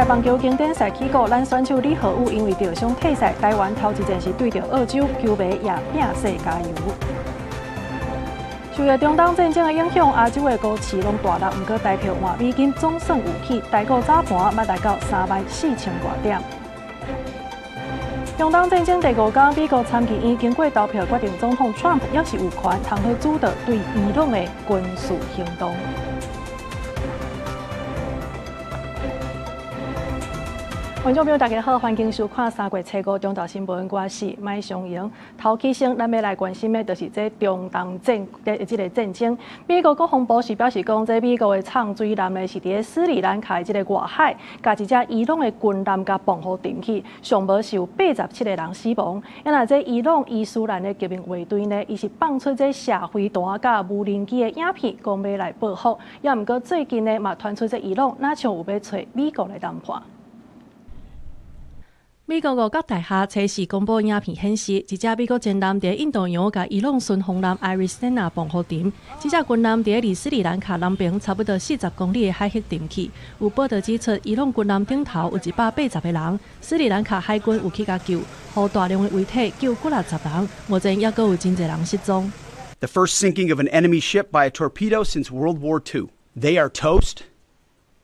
界棒球经典赛起过，咱选手李和武因为受伤退赛，台湾头一战是对着澳洲，球迷也拼死加油。受到中东战争的影响，亚洲的股市拢大落，不过台票换美金总算有起，台股早盘要来到34000多点。中东战争第5天，美国参议院经过投票决定，总统 Trump 也是有权通去主导对伊朗的军事行动。观众朋友，大家好，欢迎收看3月初5中昼新闻，我是麦尚莹。头起先，咱要来关心的，就是这中东战的战争。美国国防部是表示讲，这美国的畅水艦呢是伫斯里兰卡的这个外海，甲一只伊朗的军舰甲防护沉去，上无是有87个人死亡。那这伊朗伊斯兰的革命卫队呢，伊是放出这社会弹甲无人机的影片，讲要来报复。也毋过最近呢，嘛传出这伊朗哪像有要找美国来谈判。美国五角大厦测试公布影片显示，一只美国舰舰伫印度洋甲伊朗巡航舰艾瑞斯娜防护沉，这只军舰伫离斯里兰卡南边差不多40公里的海域沉去。有报道指出，伊朗军舰顶头有180个人，斯里兰卡海军有去甲救，互大量的遗体救过60人，目前也阁有真侪人失踪。The first sinking of an enemy ship by a torpedo since World War II. They are toast,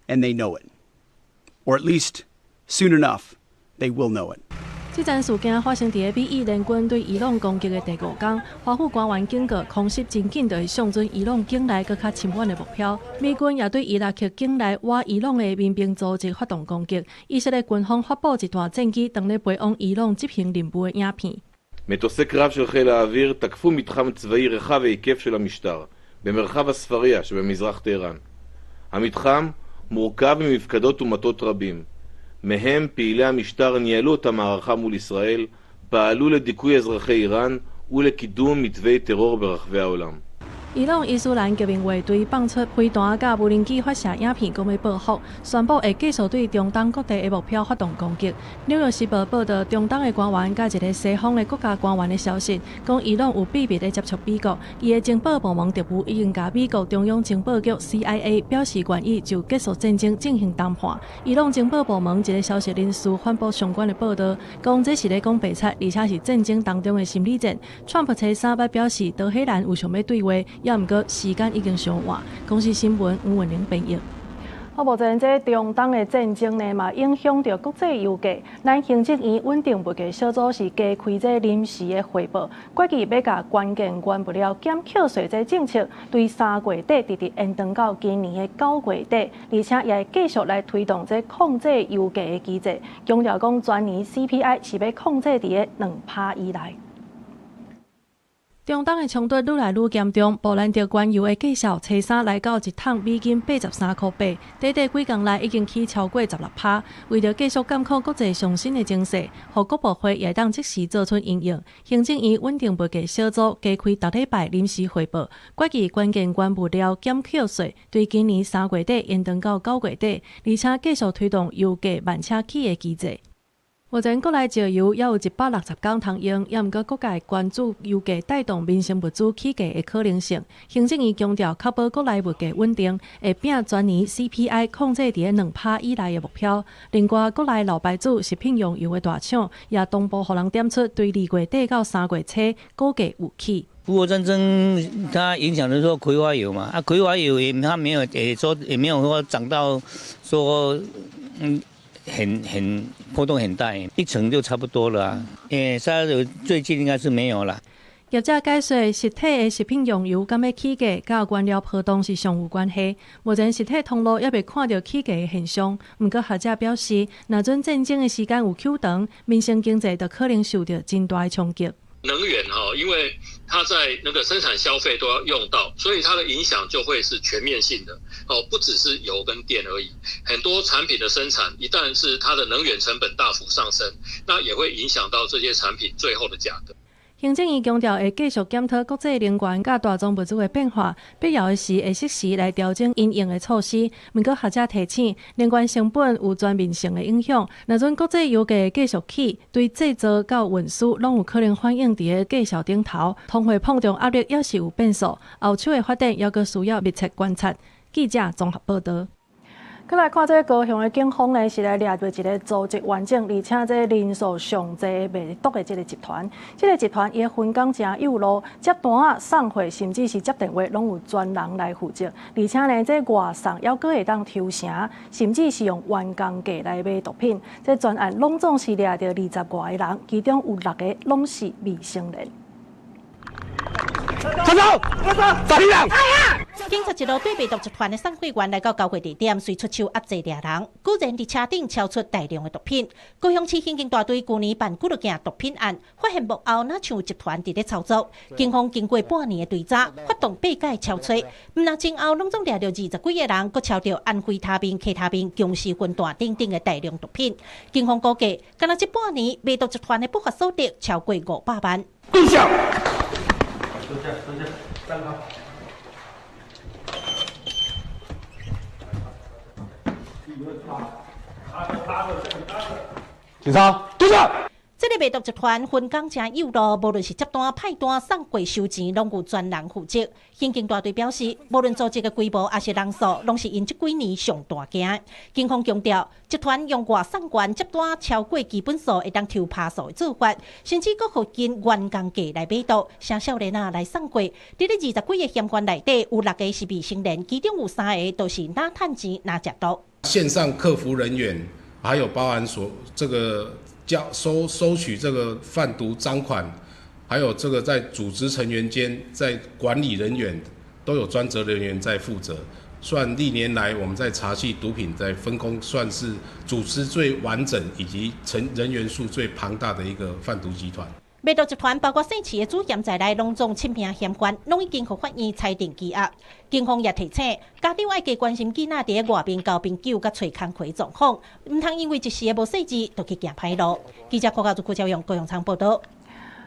and they know it, or at least soon enough.They will know it. 这件事件发生伫美伊联军对伊朗攻击的第5天，华府官员警告，空袭真紧就会上准伊朗境内更较深远的目标。美军也对伊拉克境内挖伊朗的民兵组织发动攻击。以色列军方发布一段战机当咧飞往伊朗执行任务的影片。מטוסי קרב של חיל האוויר תקפו מתחם צבאי רחב ההיקף של המשטר במרחב הספריה שבמזרח טהרן. המתחם מורכב ממפקדות ומטות רבים. מהם פעילי המשטר ניהלו את המערכה מול ישראל, פעלו לדיכוי אזרחי איראן ולקידום מתווי טרור ברחבי העולם. 伊朗伊斯兰革命卫队放出飞弹甲无人机发射影片，讲要报复，宣布会继续对中东各地的目标发动攻击。纽约时报报道，中东的官员甲一个西方的国家官员的消息，讲伊朗有秘密的接触美国，伊的情报部门特务已经甲美国中央情报局 CIA 表示愿意就结束战争进行谈判。伊朗情报部门一个消息人士反驳相关的报道，讲这是咧讲白贼，而且是战争当中的心理战。川普初3捌表示，德黑兰有想要对话。也毋过时间已经上晚。公司新闻吴文玲编译。好，目前这中东的战争呢，嘛影响到国际油价。咱行政院稳定物价小组是加开这临时的汇报，决议要甲关键原物料减扣税这政策，对3月底直直延长到今年的9月底，而且也会继续来推动这控制油价的机制。强调讲，全年 CPI 是要控制伫个2%以内。中东的冲突愈来愈严重，布兰特原油的价格初3来到1桶美金83块8，短短几天内已经起超过16%。为了继续监控国际上升的情势，互国部会也当即时做出应用。行政院稳定物价小组加开逐礼拜临时汇报，决议关键原物料减扣税，对今年3月底延长到9月底，而且继续推动油价慢车起的机制。目前国内石油也有160天通用，也毋过国家关注油价带动民生物资起价的可能性。行政院强调，确保国内物价稳定，会拼全年 CPI 控制伫2%以内的目标。另外，国内老牌子食品用油的大厂也同步互人点出，对2月底到3月初股价有起。乌俄战争它影响的说葵花油嘛，葵花油它没有也没有说涨到说很波动很大，1成就差不多了啊。沙油最近应该是没有了。业者解说，实体的食品用油敢要起价，甲原料波动是相有关系。目前实体通路也未看到起价的现象。不过学者表示，若阵战争的时间有久长，民生经济就可能受到真大的冲击。能源因为它在那个生产消费都要用到，所以它的影响就会是全面性的不只是油跟电而已。很多产品的生产一旦是它的能源成本大幅上升，那也会影响到这些产品最后的价格。行政院强调会继续检讨国际能源甲大宗物资的变化，必要的时会适时来调整因应的措施。不过学者提醒，能源成本有全面性的影响，若阵国际油价继续起，对制造到运输拢有可能反映伫个价格顶头，通货膨胀压力也是有变数。后手的发展也阁需要密切观察。记者综合报道。再来看这个高雄的警方呢，是来抓到一个组织完整，而且这人数上济的卖毒的这个集团。这个集团伊分工真有路，接单啊、送货，甚至是接电话，拢有专人来负责。而且呢，这外送还阁会当抽成，甚至是用员工价来买毒品。这专案拢总是抓到20外个人，其中有6个拢是未成年。站住！站立人！警察一路对卖毒集团的送货员来到交汇地点，随出手压制抓人，果然伫车顶超出大量的毒品。高雄市刑警大队去年办几落件毒品案，发现幕后哪像有集团伫咧操作。警方经过半年的追查，发动8届敲锤，唔那前后拢总抓到20几个人，佮抄到安非他命、K 他命、强势分段等等的大量毒品。警方估计，干那这半年卖毒集团的不法所得超过500万。蹲下！站好。警察，蹲下！这个卖毒集团分工真有路，无论是接单、派单、送货、收钱，拢有专人负责。刑警大队表示，无论组织的规模还是人数，拢是因这几年上大件。警方强调，集团用外送员接单超过基本数，会当抽趴数的做法，甚至佫附近员工价来买毒，啥少年啊来送货。伫咧20几个嫌犯内底，有6个是未成年，其中有3个都是哪趁钱哪食毒。线上客服人员，还有包含这个收取这个贩毒赃款，还有这个在组织成员间，在管理人员都有专责人员在负责。算历年来我们在查缉毒品在分工，算是组织最完整以及人员数最庞大的一个贩毒集团。卖毒集团包括姓市的主嫌在内，拢总7名嫌犯，拢已经被法院裁定羁押。警方也提醒家长要加关心囡仔伫外面交朋友、甲找工课状况，唔通因为一时的无细致，就去行歹路。记者柯教主、柯兆勇、高雄场报道。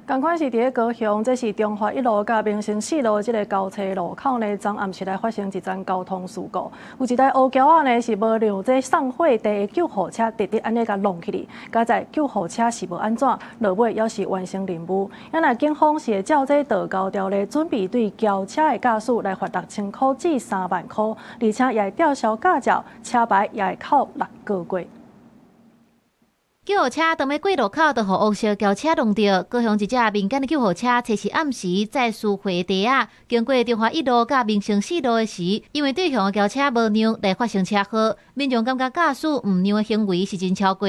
同款是伫咧高雄，这是中华1路甲民生4路这个交叉路口呢，昨暗时来发生一桩交通事故。有一台乌轿仔呢是无让这送货地的救护车直直安尼甲弄起哩，加在救护车是无安怎，落尾也是完成任务。因那警方是会照这道交条例，准备对轿车的驾驶来罚6000块至3万块，而且也会吊销驾照，车牌也会扣6个月。救护车当要过路口，就互乌色轿车弄到。高雄一只民间的救护车，测试暗时在输货地啊，经过中华1路甲民生4路的时，因为对向的轿车无让来发生车祸，民众感觉驾驶唔让的行为是真超过。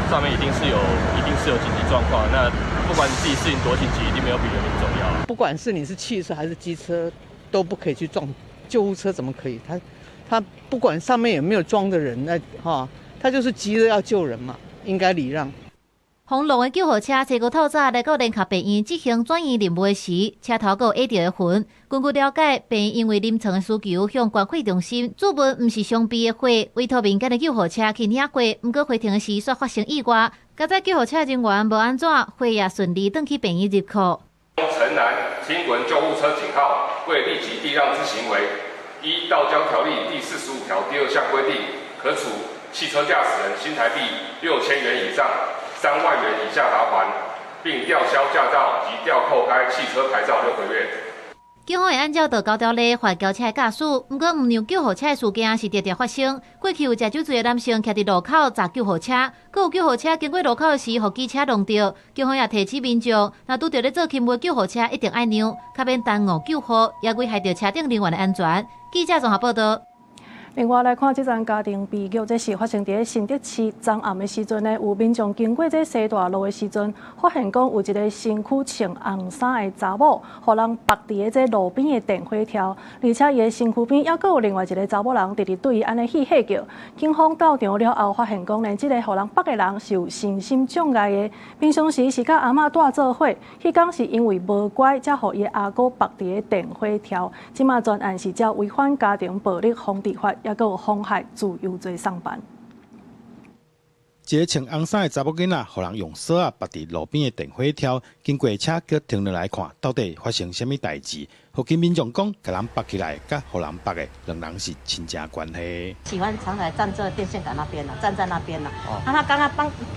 上面一定是有紧急状况，那不管你自己事情多紧急，一定没有比人民重要。不管是你是汽车还是机车，都不可以去撞救护车，怎么可以？他不管上面有没有装的人，那他就是急着要救人嘛。应该礼让。红龙的救护车初5透早来到联合病院执行转移任务时，车头还有压着的痕。根据了解，病院因为临床的需求向关怀中心注文，不是双臂的货，委托民间的救护车去领过，不过回程的时煞发生意外。加在救护车人员无安怎，货也顺利转去病院入库。城南听闻救护车警号未立即避让之行为，依《道交条例》第45条第2项规定，可处汽车驾驶人新台币6000元以上3万元以下罚款，并吊销驾照及吊扣该汽车牌照6个月。警方会按照道交条例罚轿车的驾驶，不过唔让救护车的事件是常常发生。过去有食酒醉的男性徛伫路口砸救护车，佫有救护车经过路口的时，互机车弄到。警方也提醒民众，若拄到咧做勤务的救护车，一定爱让，较免耽误救护，也危害到车顶人员的安全。记者综合报道。另外来看这桩家庭悲剧，这是发生在新德市昨暗的时阵呢，有民众经过这西大路的时阵，发现讲有一个身躯穿红衫的查某，互人绑伫这路边的电火条，而且伊的身躯边还佫有另外一个查某人直直对伊安尼嬉叫。警方到场了后，发现讲呢，这个互人绑的人是有身心障碍的，平常时是甲阿嬷住做伙，迄天是因为无乖，才互伊阿哥绑伫电火条。即马专案是照违反家庭暴力防治法。也有妨害自由罪上班。一个穿红衫的查某囡仔，互人用锁绑伫路边的电火条，经过车佮停落来看，到底发生什么代志？附近民众讲，甲人绑起来，甲互人绑的两人是亲情关系。喜欢常来站这电线杆那边了，站在那边了。那他刚刚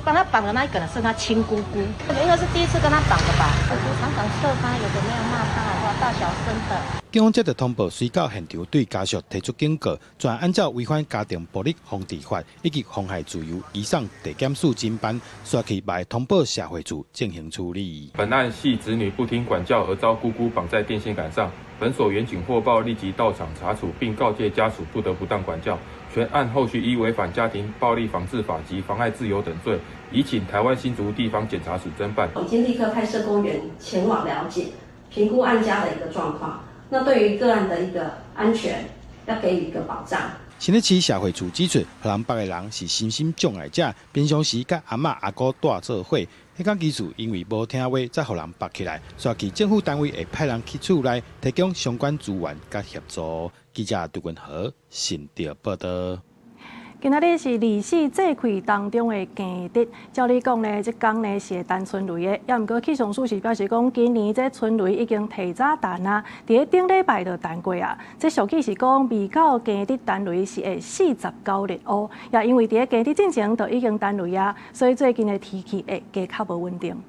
帮他绑的那一个人是他亲姑姑，应该是第一次跟他绑的吧？我就常常射他，有的没有骂他，话大小声的。警方接到通报，随到现场对家属提出警告，专按照违反家庭暴力防治法以及妨害自由移送地检署侦办，刷去埋通报社会处进行处理。本案系子女不听管教而遭姑姑绑在电线杆上，本所员警获报立即到场查处，并告诫家属不得不当管教。全案后续依违反家庭暴力防治法及妨碍自由等罪，移请台湾新竹地方检察署侦办。已经立刻派社工员前往了解、评估案家的一个状况。那对于个案的一个安全，要给予一个保障。新北市社会处指出，互人绑的人是身心障碍者，平常时甲阿嬷阿姑住做伙。迄间技术因为无听话，才互人绑起来。所以政府单位会派人去厝内提供相关资源甲协助。记者杜君和新竹报道。今仔日是离世祭开当中的忌日，照理讲呢，这天呢是会弹春雷的，也毋过气象署是表示讲，今年这春雷已经提早弹啊，伫个顶礼拜就弹过啊。这俗语是讲，未到忌日弹雷是会49日乌，也因为伫个忌日之前就已经弹雷啊，所以最近的天气会加较无稳定。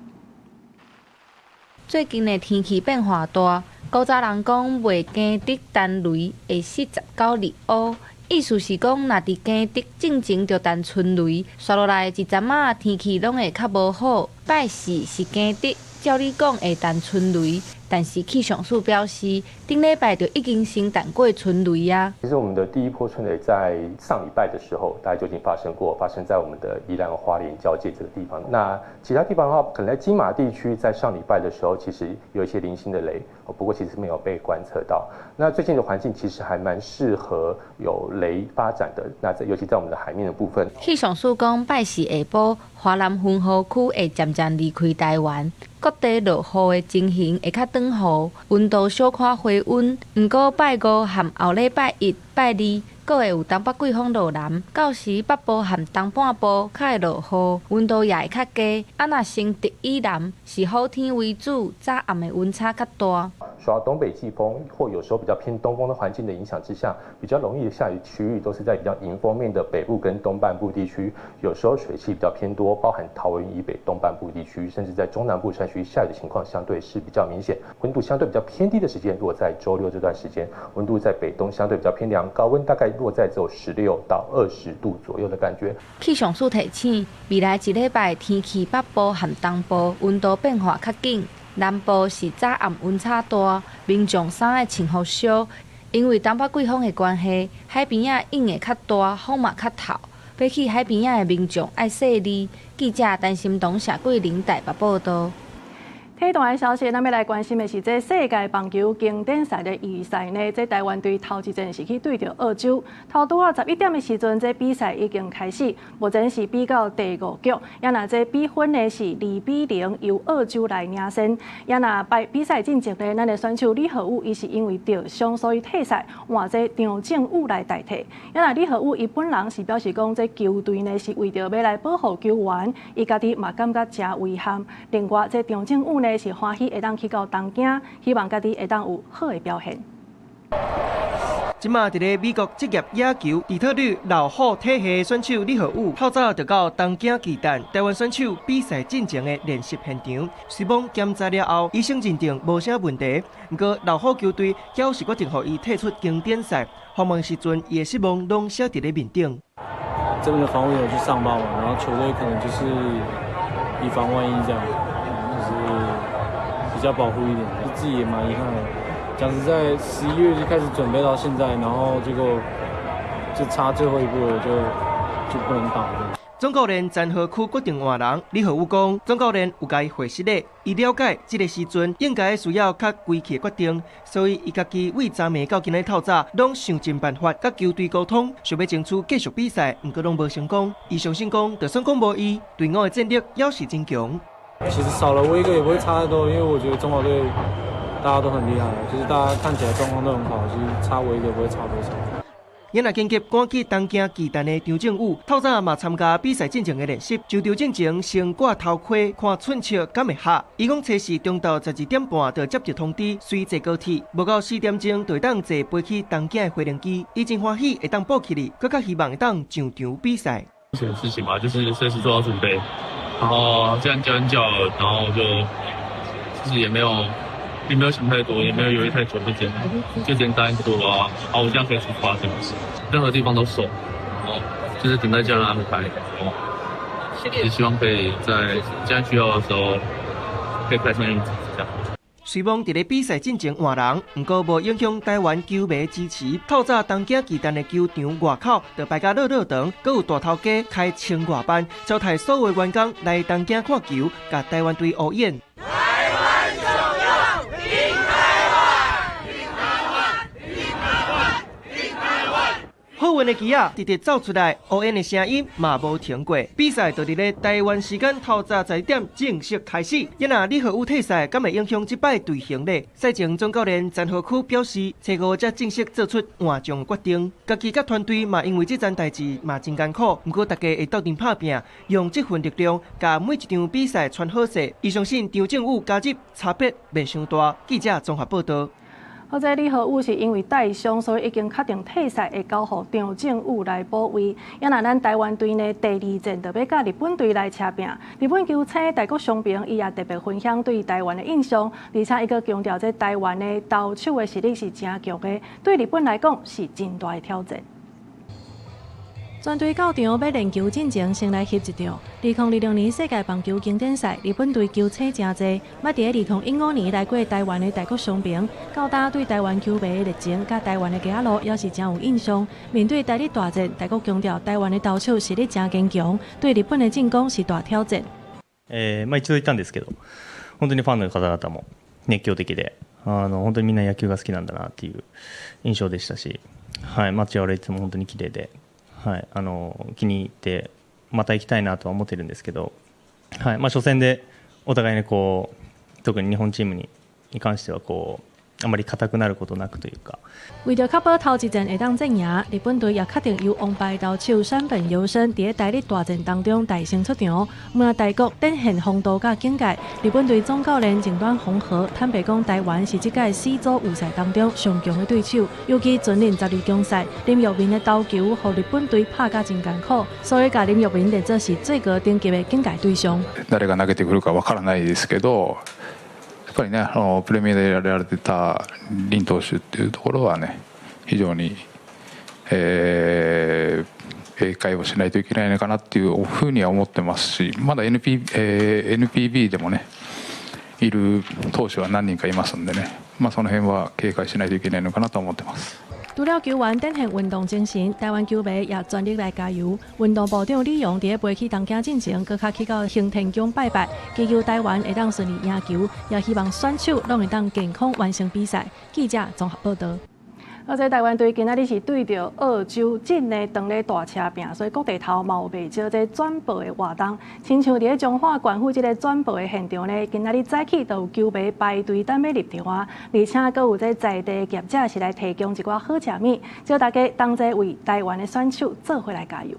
最近的天气变化大，古早人讲未忌日弹雷会49日乌。意思是讲，若伫忌日进前就弹春雷，刷落来一阵仔天气拢会较无好。拜四是忌日，照理讲会弹春雷，但是气象署表示，顶礼拜就已经先弹过春雷啊。其实我们的第一波春雷在上礼拜的时候，大概就已经发生过，发生在我们的宜兰花莲交界这个地方。那其他地方的话，可能在金马地区，在上礼拜的时候，其实有一些零星的雷，不过其实没有被观测到。那最近的环境其实还蛮适合有雷发展的，那尤其在我们的海面的部分。气象署讲，拜四下晡，华南风河区会渐渐离开台湾，各地落雨的情形会较短雨，温度小可回温。不过拜五和后礼拜一、拜二，阁会有东北季风落南，到时北部和东半部较会落雨，温度也会较低。若升直以南，是好天为主，早暗的温差较大。受到东北季风或有时候比较偏东风的环境的影响之下，比较容易的下雨区域都是在比较迎风面的北部跟东半部地区，有时候水汽比较偏多，包含桃园以北东半部地区，甚至在中南部山区下雨的情况相对是比较明显。温度相对比较偏低的时间，落在周六这段时间，温度在北东相对比较偏凉，高温大概落在只有16到20度左右的感觉。气象署提醒，未来一礼拜天气北部和东部温度变化较紧。南部是早暗温差大，民众衫爱穿好少，因为东北季风的关系，海边仔影会较大，风嘛较透。比起海边仔的民众爱细腻，记者陈心东、谢桂玲台北报道。体坛的消息，咱要来关心的是这世界棒球经典赛的预赛呢。这台湾队头一阵是去对着澳洲，头拄啊11点的时阵，这比赛已经开始，目前是比到第5局，也那这比分呢是2-0，由澳洲来领先。也那比赛进前呢，咱的选手李和武伊是因为受伤，所以退赛，换这张正宇来代替。也那李和武伊本人是表示讲，这球队呢是为着要来保护球员，伊家己嘛感觉真遗憾。另外，这张正宇呢是欢喜会当去到东京，希望家己会当有好的表现。即马伫咧美国职业野球底特律老虎体系选手李和武，透早就到东京巨蛋台湾选手比赛进前的练习现场，随网检查了后，医生认定无啥问题。不过老虎球队表示决定让伊退出经典赛，访问时阵也失望拢写伫咧面顶。这边的防务员有去上报嘛，然后球队可能就是以防万一这样。比较保护一点，自己也蛮遗憾的。讲实在，11月就开始准备到现在，然后结果就差最后一步了，就不能打了。总教练詹和区决定换人，李和武讲，总教练有甲伊会实的，伊了解这个时阵应该需要较规气的决定，所以伊家己为昨暝到今日透早，拢想尽办法甲球队沟通，想要争取继续比赛，不过拢无成功。伊相信讲，就算讲无伊，队伍的战力也是真强。其实少了我一个也不会差太多，因为我觉得中华队大家都很厉害，就是大家看起来状况都很好，其实差我一个不会差多少。也若紧急赶去东京巨蛋的张正宇，透早嘛参加比赛进前的练习，就调整前先挂头盔，看寸尺敢会合。伊讲测试中昼12点半就接到通知，随坐高铁，无到4点钟就会当坐飞去东京的飞轮机。伊真欢喜会当补起哩，更加希望会当上场比赛。这个事情嘛，就是随时做好准备，然后这样教练叫了，然后就其实也没有想太多，也没有犹豫太久，就简单做啊，好，我这样可以出发，这样子，任何地方都熟，然后就是等待教练安排，也希望可以在教练需要的时候可以派上用场，这样。虽望伫咧比赛进前换人，不过无影响台湾球迷支持。透早东京巨蛋的球场外口，就摆甲热肠，阁有大头家开青外班，招待所有员工来东京看球，甲台湾队応援。台湾重要，拼台湾，拼台湾，拼台湾，拼台湾。好运的旗啊，直直走出来，応援的声音嘛无停过。比赛就伫咧台湾时间透早11点正式开始。也若你和有退赛，敢会影响即摆队形呢？赛前总教练陈浩区表示，初5才正式做出换将决定。家己甲团队嘛，因为这件代志嘛真艰苦，不过大家会斗阵拍拼，用这份力量，甲每一场比赛传好势。伊相信张正宇加入差别袂伤大。记者综合报道。好在李浩宇是因为带伤，所以已经确定退赛，会交予张正宇来补位。也若咱台湾队呢，第2战就要甲日本队来车拼。日本球星大国翔平，伊也特别分享对台湾的印象，而且伊阁强调，这台湾的投手的实力是真强的，对日本来讲是真大的挑战。全队到场要练球进前，先来翕一张。2006年世界棒球经典赛，日本队球星真侪，捌伫2015年来过台湾的大国翔平，高大对台湾球迷的热情，甲台湾的家路也是真有印象。面对台日大战，大国强調台湾的投手實力真堅強，對日本的進攻是大挑戰。一度言ったんですけど、本当にファンの方々も熱狂的で、本当にみんな野球が好きなんだなっていう印象でしたし、はい、街はいつも本当に綺麗で。はい、気に入ってまた行きたいなとは思ってるんですけど、はい、初戦でお互いに特に日本チームに関してはあまり硬くなることなくというか。为着确保头一战会当战赢，日本队也确定由王牌投手山本优生伫台日大战当中大胜出场。满大国展现风度甲境界，日本队总教练井端弘和坦白讲，台湾是这届4组预赛当中上强的对手，尤其全年12强赛，林玉明的投球，互日本隊拍甲真艰苦，所以甲林玉明列作是最高等級的境界对象。誰が投げてくるかわからないですけど。やっぱりね、プレミアでやられてた林投手っていうところはね、非常に、警戒をしないといけないのかなっていうふうには思ってますし、まだ NPB でもね、いる投手は何人かいますんでね、その辺は警戒しないといけないのかなと思ってます。除了球员展现运动精神，台湾球迷也全力来加油。运动部长李勇伫飞去东京进前，搁较去到行天宫拜拜，祈求台湾会当顺利赢球，也希望选手拢会当健康完成比赛。记者综合报道。而且台湾队今仔日是对着澳洲真的当咧大车拼，所以各地头嘛有袂少这转播的活动。亲像伫咧彰化县府这个转播的现场呢，今仔日早起就有球迷排队等要入场啊，而且阁有这在地业者是来提供一寡好食物，叫大家同齐为台湾的选手做伙来加油。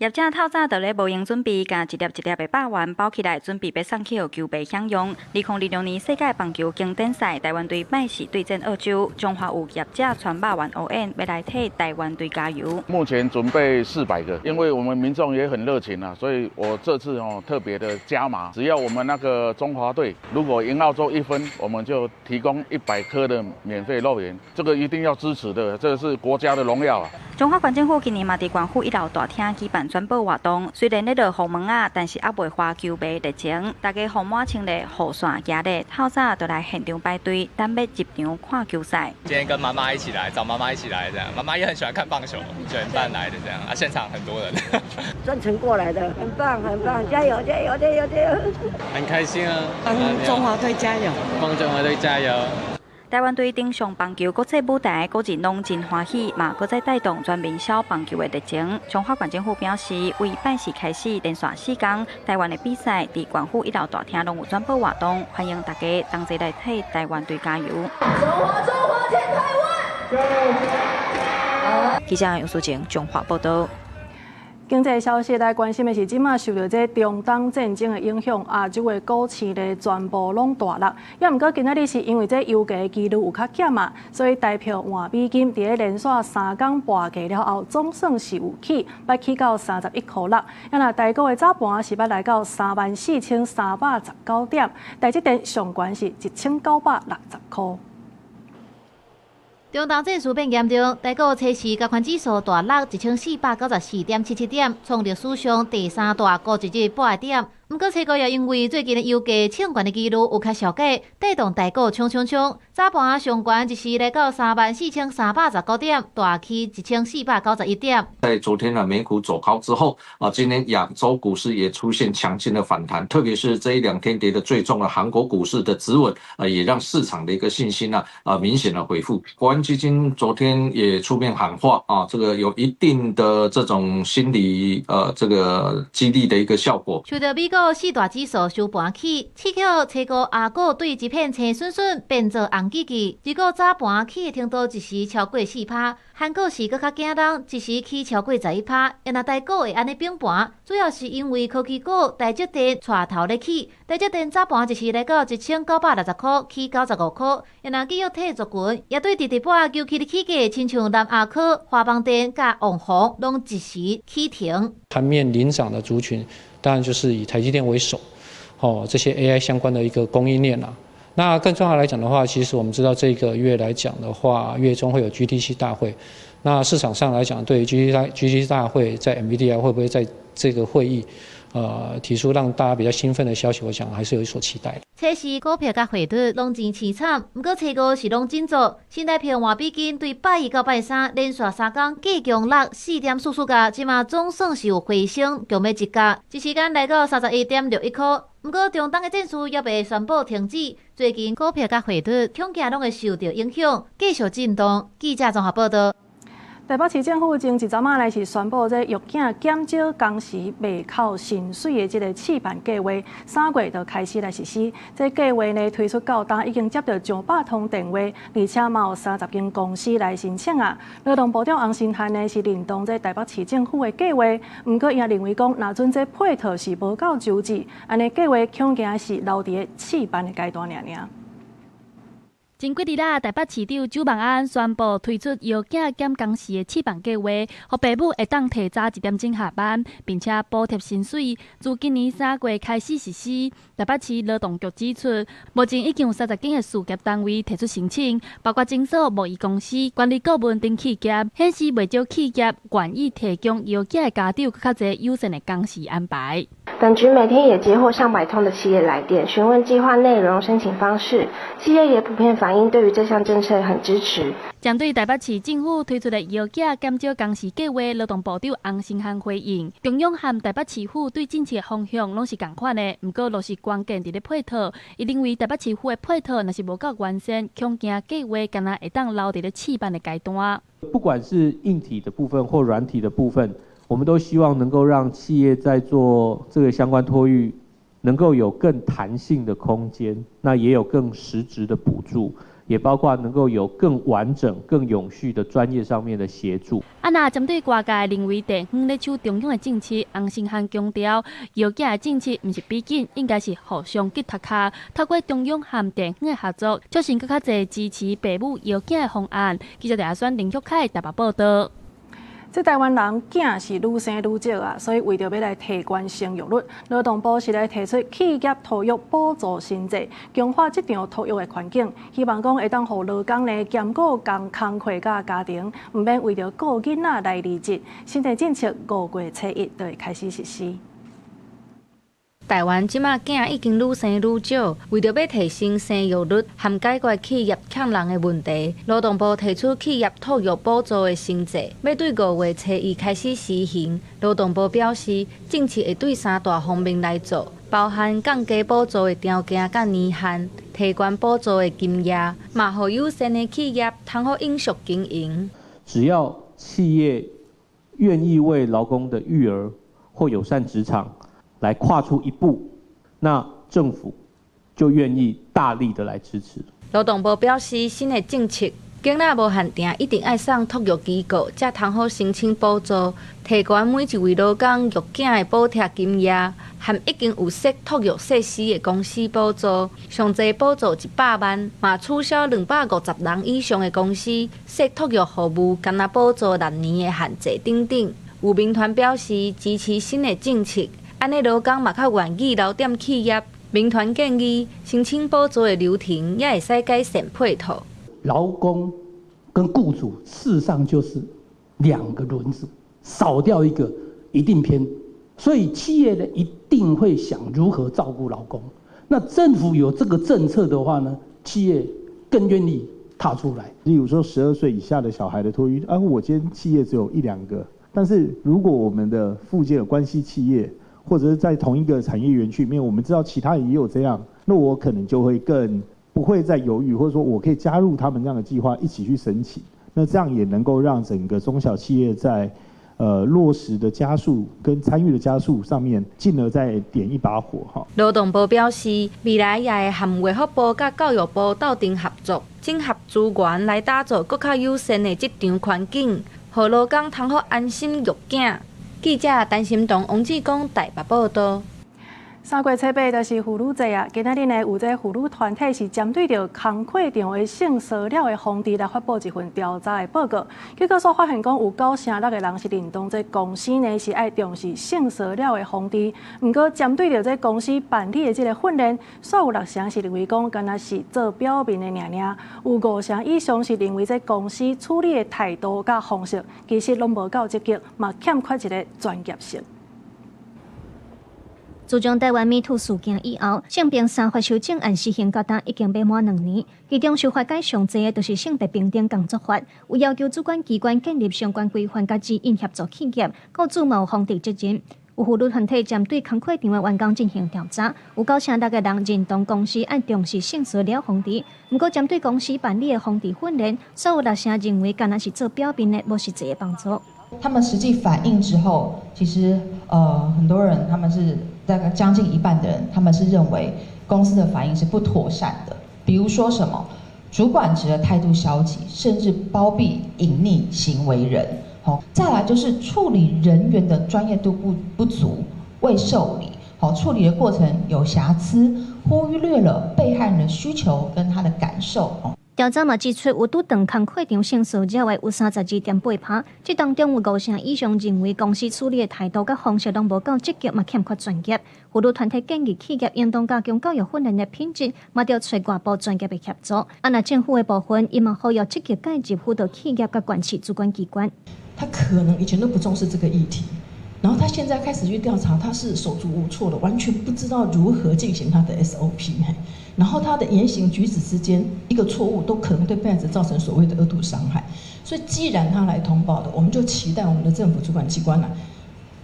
业者透早就咧无用准备，甲一粒一粒的肉丸包起来，准备要送去予球迷享用。2006年世界棒球经典赛，台湾队拜是对阵澳洲，中华有业者传肉丸応援，要来替台湾队加油。目前准备400个，因为我们民众也很热情啊，所以我这次特别的加码，只要我们那个中华队如果赢澳洲1分，我们就提供100颗的免费肉圆，这个一定要支持的，这是国家的荣耀啊。中华县政府今年嘛伫县府1楼大厅举办转播活动，虽然咧落雨门啊，但是也袂花球迷热情，大家红满清咧雨伞行咧，透早就来现场排队，等要入场看球赛。今天跟妈妈一起来，找妈妈一起来这样，妈妈也很喜欢看棒球，9点半来的这样啊，现场很多人，专程过来的，很棒很棒，加油加油加油加油！很开心啊，帮中华队加油，帮中华队加油。台湾队登上棒球国际舞台，个人拢真欢喜，嘛搁再带动全民小棒球的热情。彰化县政府表示，为拜四开始连续4天，台湾的比赛伫县府1楼大厅拢有转播活动，欢迎大家同齐来替台湾队加油。中华中华欠台湾！记者杨淑晴中华报道。经济消息来关心的是，即马受到这中东战争的影响，亚洲的股市咧全部拢大落。也毋过今仔日是因为这油价的几率有较减啊，所以台票换美金伫咧连续3天跋价了后，总算是有起，捌起到31块6。也那台股的早盘是捌来到34319点，台积电上悬是1960块。中东战事变严重，台股初市加权指数大落1494.77点，创历史上第3大股一日8点。不过，初股也因为最近的油价抢悬的记录有较小价，带动台股冲。早盘上悬一时来到34319点，大起1491点。在昨天的美股走高之后，今天亚洲股市也出现强劲的反弹，特别是这1-2天跌得最重的韩国股市的止稳，也让市场的一个信心明显的恢复。国安基金昨天也出面喊话这个有一定的这种心理这个激励的一个效果。随着美股4大指数收盘起，刺激初股亚股对一片青笋笋变作红记记，结果早盘起的程度一时超过4%，韩股市搁较惊人，一时起超过11%。原来台股会安尼变盘，主要是因为科技股台积电带头咧起，台积电早盘一时来到1960块，起95块。原来记忆体族群也对直把尤其的起价，亲像南亚科、华邦电甲旺宏，拢一时起停。盘面领涨的族群，当然就是以台积电为首，这些 AI 相关的一个供应链那更重要来讲的话，其实我们知道这个月来讲的话，月中会有 GTC 大会。那市场上来讲，对于 GTC 大会在 NVIDIA 会不会在这个会议提出让大家比较兴奋的消息，我想还是有所期待的。初时股票甲汇率拢真凄惨，不过初五是拢振作，新台票换美金对拜1到拜3连续3天计强落4.44角，即马总算是有回升，强要1角，一时间来到31.61块。不过中东的战事也未宣布停止，最近股票甲汇率恐惊拢会受到影响，继续震动。记者综合报道。台北市政府前一阵来是宣布，这育囝减少工时未扣薪水的这个试办计划，3月就开始来实施。这计划呢推出到今已经接到900通电话，而且嘛有30间公司来申请啊。劳动部长洪新汉呢是认同这台北市政府的计划，不过伊也认为讲，若准这配套是无够周至，安尼计划恐惊是留伫个试办的阶段尔。前几日台北市长周万安宣布推出育囝减工时的试办计划，让父母会当提早1点钟下班，并且补贴薪水。自今年3月开始实施。台北市劳动局指出，目前已经有30间的事业单位提出申请，包括诊所、贸易公司、管理顾问等企业，显示未少企业愿意提供育囝的家长较侪优先的工时安排。本局每天也接获上百通的企业来电，询问计划内容、申请方式。企业也普遍反映对于这项政策很支持。针对台北市政府推出的育囝减少工时计划，劳动部长洪新汉回应，中央和台北市府对政策的方向拢是同款的，不过落实关键伫咧配套。伊认为台北市府的配套若是无够完善，恐惊计划敢若会当留伫咧试办的阶段。不管是硬体的部分或软体的部分，我们都希望能够让企业在做这个相关托育，能够有更弹性的空间，那也有更实质的补助，也包括能够有更完整、更永续的专业上面的协助。那针对外界认为地方咧取中央的政策，洪新汉强调，育囝的政策毋是比紧，应该是互相结托卡，透过中央和地方的合作，促成更较侪支持父母育囝的方案。记者台选林旭凯台北报道。这台湾人囝是愈生愈少啊，所以为着要来提高生育率，劳动部是来提出企业托育补助新制，强化这场托育的环境，希望讲会当互劳工呢兼顾工课甲家庭，唔免为着顾囡仔来离职。新的政策5月初1就会开始实施。台湾即马囝已经愈生愈少，为着要提升生育率和解决企业欠人的问题，劳动部提出企业托育补助的新制，要对5月初1开始施行。劳动部表示，政策会对3大方面来做，包含降低补助的条件甲年限，提高补助的金额，嘛互优先的企业通好永续经营。只要企业愿意为劳工的育儿或友善职场来跨出一步，那政府就愿意大力的来支持。劳动部表示，新的政策囡仔无限定，一定爱送托育机构，才通好申请补助，提悬每一位劳工育囝的补贴金额，含已经有设托育设施的公司补助，上济补助100万，嘛取消250人以上的公司设托育服务，干那补助6年的限制等等。有民团表示支持新的政策，安尼劳工嘛较愿意留踮企业。民团建议申请补助的流程也会使改善配套。劳工跟雇主事实上就是2个轮子，少掉一个一定偏，所以企业呢一定会想如何照顾劳工。那政府有这个政策的话呢，企业更愿意踏出来。例如说12岁以下的小孩的托育，我今天企业只有1、2个，但是如果我们的附近有关系企业，或者是在同一个产业园区里面，我们知道其他人也有这样，那我可能就会更不会再犹豫，或者说我可以加入他们这样的计划，一起去申请。那这样也能够让整个中小企业在落实的加速跟参与的加速上面，进而再点一把火哈。劳动部表示，未来也会和卫福部甲教育部斗阵合作，整合资源来打造更较友善的职场环境，让劳工通好安心育囝。记者陈心彤、王志光台北报道。3月7日就是妇女节啊！今仔日呢，有这妇女团体是针对着工课场的性骚扰的风潮来发布一份调查的报告。结果所发现讲，有9成6个人是认同这公司呢是爱重视性骚扰的风潮。不过，针对着这公司办理的这个训练，煞有6成是认为讲，敢若是做表面的尔，有5成以上是认为这公司处理的态度甲方式，其实拢无够积极，嘛欠缺一个专业性。自从台湾Me Too事件以后，性平3法修正案施行到今已经未满2年，其中修法改上侪的就是性别平等工作法，有要求主管机关建立相关规范甲指引协助企业，雇主嘛有防治责任。有妇女团体针对工课场的员工进行调查，有9成6个人认同公司按重视性骚扰风潮，不过针对公司办理的风潮训练，煞有6成认为敢若是做表面的，无实际的帮助。他们实际反映之后，其实很多人他们是大概将近1半的人，他们是认为公司的反应是不妥善的。比如说什么，主管职的态度消极，甚至包庇隐匿行为人。再来就是处理人员的专业度不足，未受理。处理的过程有瑕疵，忽略了被害人的需求跟他的感受。调查嘛指出，有拄断工课场性骚扰的有32.8%，这当中有5成以上认为公司处理的态度甲方式拢无够积极，嘛欠缺专业。妇女团体建议企业应当加强教育训练的品质，嘛要找外部专业的协助。那政府的部分，伊嘛好要积极介入辅导企业甲管企主管机关。他可能以前都不重视这个议题，然后他现在开始去调查，他是手足无措的，完全不知道如何进行他的 SOP。然后他的言行举止之间，一个错误都可能对被害者造成所谓的2度伤害。所以，既然他来通报的，我们就期待我们的政府主管机关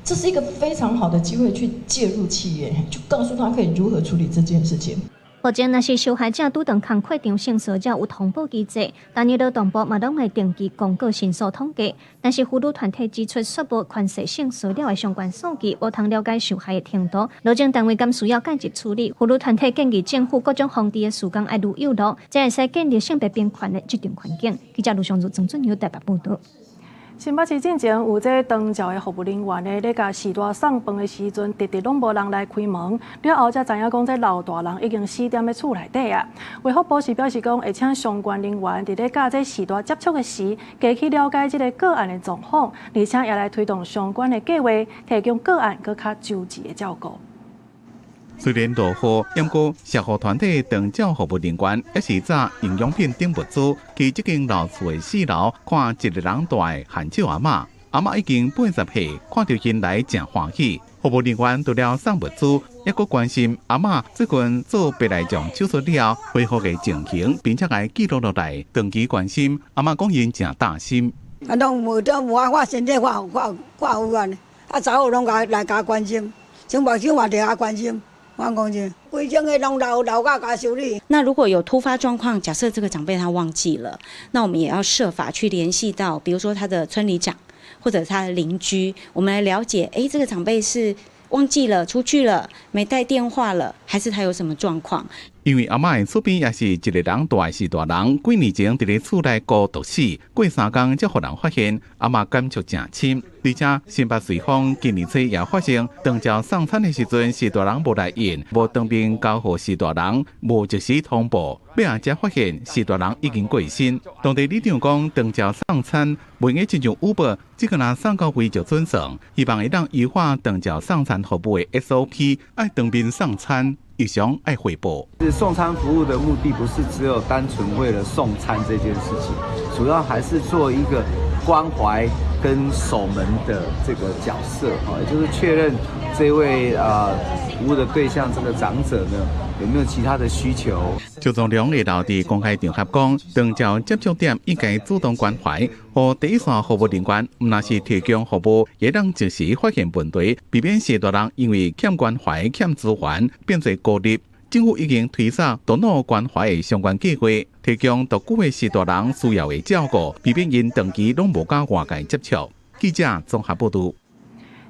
这是一个非常好的机会去介入企业，就告诉他可以如何处理这件事情。目前，若是受害者拄到工课场性骚扰有通报机制，但劳动部嘛拢会定期公告申诉统计。但是妇女团体指出，确无权势性骚扰的相关数据，无通了解受害的程度。劳政单位敢需要介入处理。妇女团体建议政府各种防治的时间爱如有路，才会使建立性别平权的职场环境。记者卢尚如、曾俊尧台北报道。新北市进前有这长照的服务人员咧，咧甲时大送饭的时阵，直直拢无人来开门。了后才知影讲，这老大人已经死踮咧厝内底啊。卫福部是表示讲，会请相关人员伫咧甲这时大接触的时，加去了解这个个案的状况，而且也来推动相关的计划，提供个案更较周至的照顾。虽然落雨，不过社福团体长照服务人员也是早营养品等物资去这间老厝的4楼看一个人大的汉少阿嬷，阿嬷已经80岁，看到因来真欢喜。服务人员除了送物资，也搁关心阿嬷最近做白内障手术了恢复的情形，并且来记录落来，长期关心。阿嬷讲因真担心。拢无得我身体我有安，查某拢来甲关心，生目睭嘛着关心。规整个拢老甲修理。那如果有突发状况，假设这个长辈他忘记了，那我们也要设法去联系到，比如说他的村里长或者他的邻居，我们来了解，这个长辈是忘记了出去了，没带电话了，还是他有什么状况。因为阿嬷的厝边也是一个人大是大人，几年前伫咧厝内孤独死，过3天才互人发现，阿嬷感触真深。而且新北随风今年初也发生，当朝送餐的时阵，是大人无来应，无当面交互是大人，无及时通报，尾仔才发现是大人已经过身。当地里长讲，当朝送餐袂用亲像 Uber， 只可能送到位就准送，希望会当优化当朝送餐服务的 SOP， 爱当面送餐。一向爱汇报。送餐服务的目的不是只有单纯为了送餐这件事情，主要还是做一个关怀跟守门的这个角色，也就是确认这位服务的对象这个长者呢有没有其他的需求。邱总良会老伫公开场合讲，当朝接触点应该主动关怀，和第一线服务人员唔那是提供服务，也让及时发现问题，避免许多人因为欠关怀、欠资源变做孤立。政府已经推出多脑关怀的相关计划，提供独居的许多人需要的照顾，避免因长期拢无甲外界接触。记者综合报道。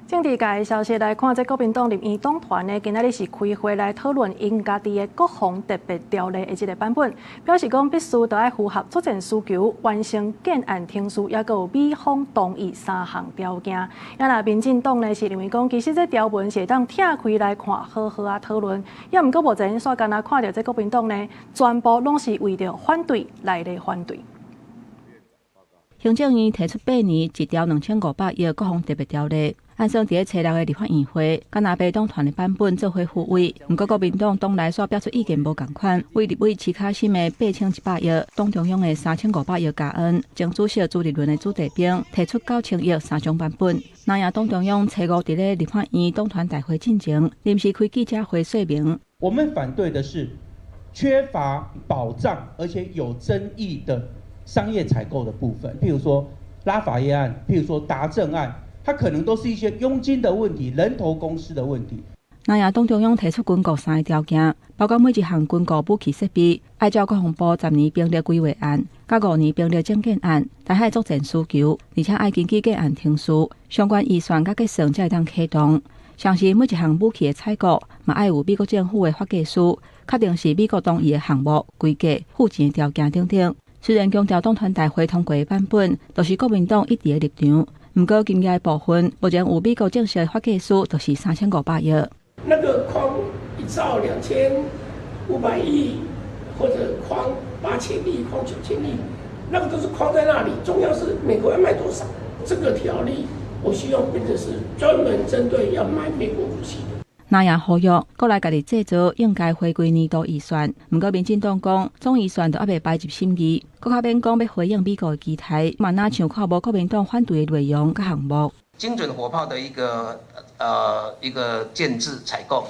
政治界的消息来看，这国民党立院党团呢，今仔日是开会来讨论因家己的国防特别条例的一个版本，表示讲必须都要符合作战需求，完成建案听书，也有美方同意3项条件。也那民进党呢是认为讲，其实这条文是当拆开来看，好好啊讨论。也毋过无前煞干那看到这国民党呢，全部拢是为着反对来咧反对。行政院提出8年一条2500亿国防特别条例，按算伫初6的立法院会，甲那被党团的版本做伙复位。不过国民党党内所表出意见无共款，为立委徐卡新的8100亿，党中央的3500亿加恩，将主席朱立伦的子弟兵提出9000亿3种版本。那也党中央初5伫咧立法院党团大会进前，临时开记者会说明，我们反对的是缺乏保障而且有争议的商业采购的部分，譬如说拉法叶案，譬如说达正案，它可能都是一些佣金的问题、人头公司的问题。那也党中央提出军购3个条件，包括每一项军购武器设备按照国防部10年兵力规划案、甲5年兵力增建案、台海作战需求，而且爱根据建案听书，相关预算甲计算才会当启动。像是每一项武器的采购，嘛爱有美国政府的法计师，确定是美国同意的项目、规格、付钱的条件等等。虽然强调党团大会通过的版本都是国民党一致的立场，不过金额部分目前有美国正式的法计师都是3500亿。那个框1兆2500亿，或者框8000亿、框9000亿，那个都是框在那里。重要是美国要卖多少。这个条例，我希望变成是专门针对要买美国武器的。那也呼吁国内家己制造应该回归年度预算，不过民进党讲总预算都还未摆入审议，国较免讲要回应美国的期待，嘛哪像看无国民党反对的内容甲项目。精准火炮的一个建制采购，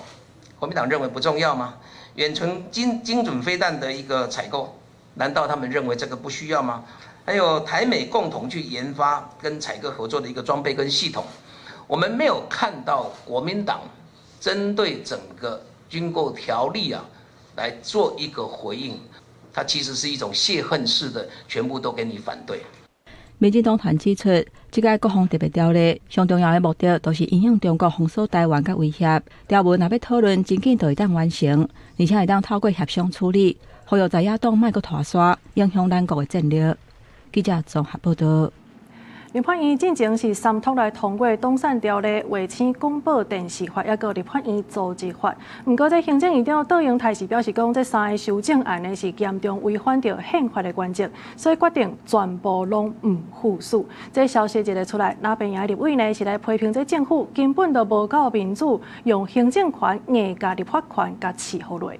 国民党认为不重要吗？远程精准飞弹的一个采购，难道他们认为这个不需要吗？还有台美共同去研发跟采购合作的一个装备跟系统，我们没有看到国民党针对整个军购条例来做一个回应，它其实是一种泄恨式的，全部都给你反对。民进党团指出，这个国防特别条例上重要的目的，就是影响中国封锁台湾甲威胁。条文若要讨论，真紧就会当完成，而且会当透过协商处理，呼吁在野党莫阁拖沙，影响咱国的战略。记者综合报道。立法院进前是3读来通过《党产条例》、《卫星广播电视法》，也个立法院组织法。不过，这行政院长杜英泰是表示讲，这3个修正案呢是严重违反着宪法的原则，所以决定全部拢唔附属。这消息一个出来，那边的立委呢是来批评这政府根本都无够民主，用行政权硬甲立法权甲伺候落。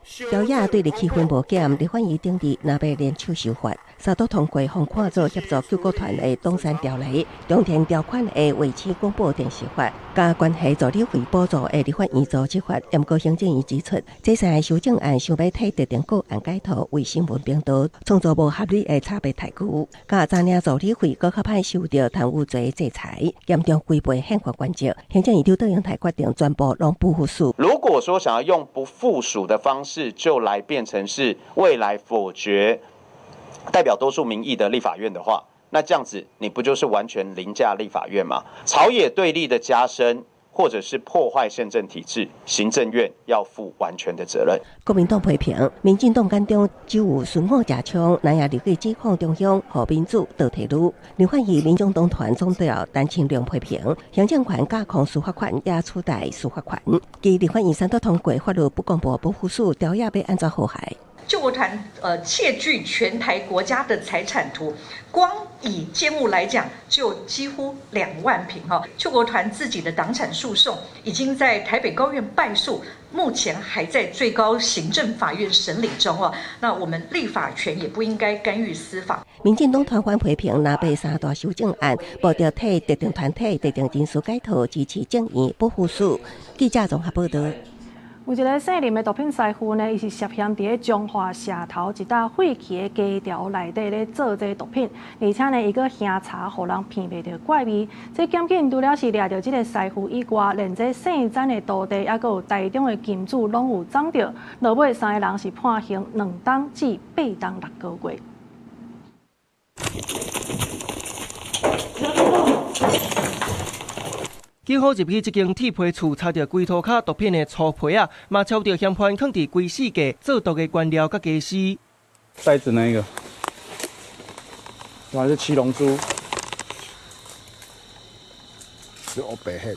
朝野对立气氛无减，立法院顶日若要联手修法，3读通过方看作协助救国团的党产条例、中天条款的卫星广播电视法，加关系助理费补助的立法院组织法。不过行政院指出，这3个修正案想要替特定个案改图为新闻频道创造无合理的差别待遇，加暂领助理费，搁较歹受到贪污罪制裁，严重违背宪法原则。行政院长杜英泰决定全部拢不附属。如果说想要用不附属的方式，就来变成是未来否决代表多数民意的立法院的话，那这样子你不就是完全凌驾立法院吗？朝野对立的加深，或者是破坏宪政体制，行政院要负完全的责任。国民党批评，民进党眼中只有顺火架枪，哪样立即指控中央和民主倒退路。刘焕仪民众党团总召陈清良批评，行政权架空司法权也取代司法权。继立法院三读通过法律不公布保护署调查要安怎和谐。救国团窃据全台国家的财产图，光以建物来讲就几乎2万坪哈。救国团自己的党产诉讼已经在台北高院败诉，目前还在最高行政法院审理中哦。那我们立法权也不应该干预司法。民进党团员批评，若被三大修正案，无着替特定团体、特定人士解套，支持正义保护署。记者综合报道。有一个姓林的毒品师傅呢，伊是涉嫌伫彰化社头一搭废弃的家条内底咧做这毒品，而且呢，伊个行查，互人闻袂到怪味。这检警除了是掠到这个师傅以外，连这姓詹的徒弟，还有台中的金主，拢有掌到。落尾3个人是判刑2档至8档6个月。警方入去这间铁皮厝，查到规涂卡毒品的粗皮啊，嘛抄到嫌犯放伫规世界做毒的原料甲家私。袋子那一个，还是七龙珠，是欧白黑。